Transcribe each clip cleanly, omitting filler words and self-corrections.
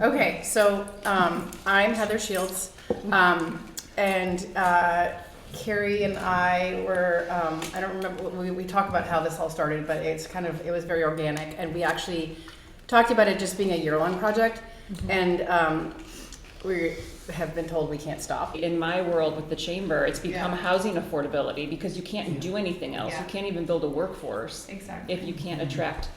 Okay, so I'm Heather Shields, and Carrie and I were, I don't remember, we talked about how this all started, but it was very organic, and we actually talked about it just being a year-long project, and we have been told we can't stop. In my world with the chamber, it's become housing affordability because you can't do anything else. You can't even build a workforce if you can't attract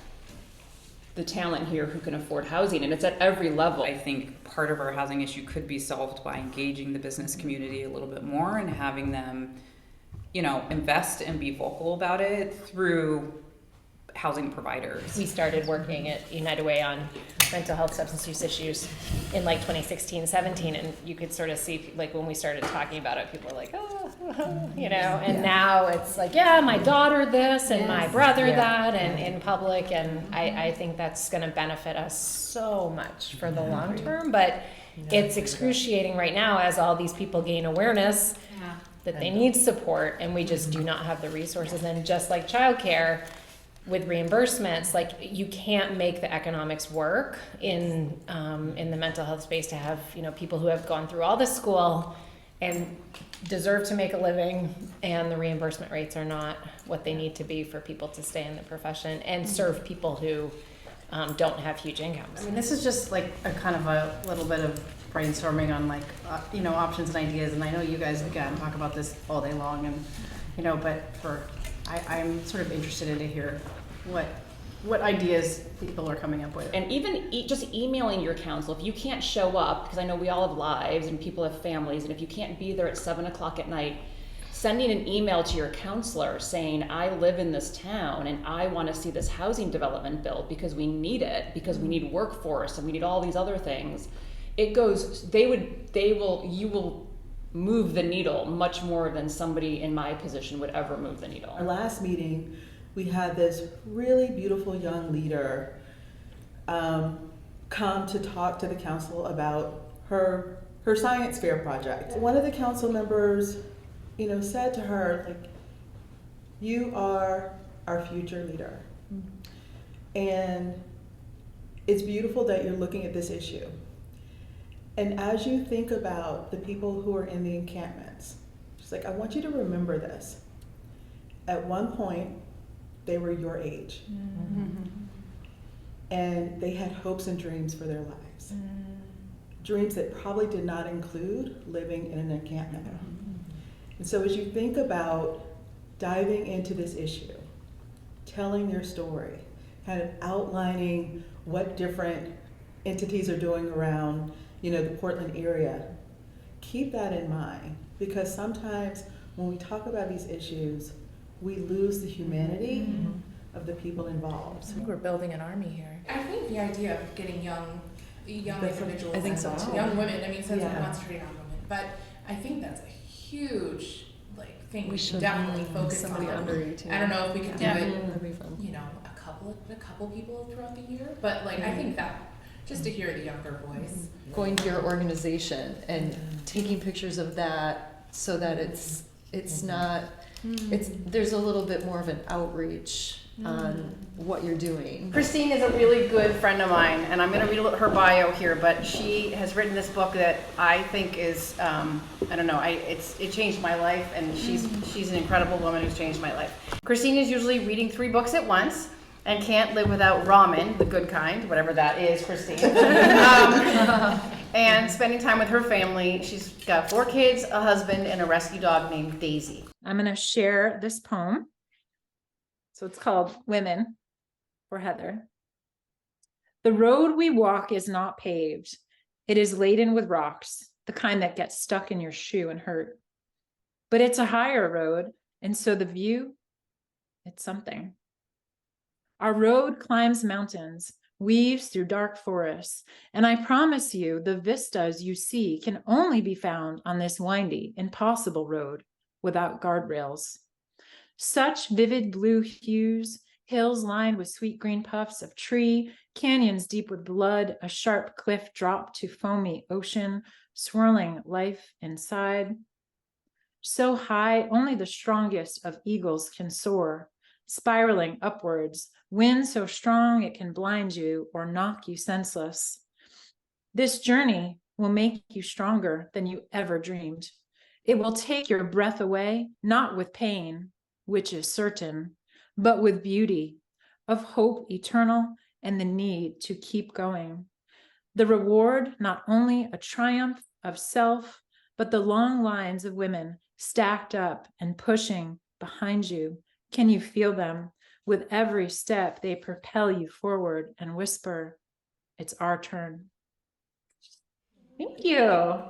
the talent here who can afford housing, and it's at every level. I think part of our housing issue could be solved by engaging the business community a little bit more and having them, invest and be vocal about it through housing providers. We started working at United Way on mental health substance use issues in like 2016, 17, and you could sort of see, like, when we started talking about it, people were like, and now it's like, my daughter this and my brother that, and in public, and I think that's going to benefit us so much for the long term, but it's excruciating right now as all these people gain awareness that they need support, and we just do not have the resources. And just like childcare, with reimbursements, like, you can't make the economics work in the mental health space to have, people who have gone through all this school and deserve to make a living, and the reimbursement rates are not what they need to be for people to stay in the profession and serve people who don't have huge incomes. I mean, this is just like a kind of a little bit of brainstorming on options and ideas, and I know you guys, again, talk about this all day long, and, but I'm sort of interested in to hear what ideas people are coming up with. And even just emailing your council, if you can't show up, because I know we all have lives and people have families, and if you can't be there at 7 o'clock at night, sending an email to your counselor saying, I live in this town and I want to see this housing development built because we need it, because we need workforce and we need all these other things. You will move the needle much more than somebody in my position would ever move the needle. Our last meeting, we had this really beautiful young leader come to talk to the council about her science fair project. One of the council members, said to her, like, you are our future leader. And it's beautiful that you're looking at this issue. And as you think about the people who are in the encampments, she's like, I want you to remember this. At one point, they were your age. Mm-hmm. And they had hopes and dreams for their lives. Mm-hmm. Dreams that probably did not include living in an encampment. Mm-hmm. And so as you think about diving into this issue, telling your story, kind of outlining what different entities are doing around the Portland area, keep that in mind, because sometimes when we talk about these issues, we lose the humanity of the people involved. I think we're building an army here. I think the idea of getting young individuals, I think so too. Young women, since it wants to treat young women, but I think that's a huge thing we should definitely focus on. Under 18. I don't know if we could do it, That'd be fun. a couple people throughout the year, but I think that just to hear the younger voice. Going to your organization and taking pictures of that so that it's not, there's a little bit more of an outreach on what you're doing. Christine is a really good friend of mine, and I'm going to read her bio here, but she has written this book that I think is, it changed my life, and she's an incredible woman who's changed my life. Christine is usually reading 3 books at once and can't live without ramen, the good kind, whatever that is, Christine. And spending time with her family. She's got 4 kids, a husband, and a rescue dog named Daisy. I'm going to share this poem. So it's called Women for Heather. The road we walk is not paved. It is laden with rocks, the kind that gets stuck in your shoe and hurt. But it's a higher road, and so the view, it's something. Our road climbs mountains, weaves through dark forests, and I promise you the vistas you see can only be found on this windy, impossible road without guardrails. Such vivid blue hues, hills lined with sweet green puffs of tree, canyons deep with blood, a sharp cliff drop to foamy ocean, swirling life inside. So high, only the strongest of eagles can soar, spiraling upwards, wind so strong it can blind you or knock you senseless. This journey will make you stronger than you ever dreamed. It will take your breath away, not with pain, which is certain, but with beauty of hope eternal and the need to keep going. The reward, not only a triumph of self, but the long lines of women stacked up and pushing behind you. Can you feel them? With every step, they propel you forward and whisper, it's our turn. Thank you.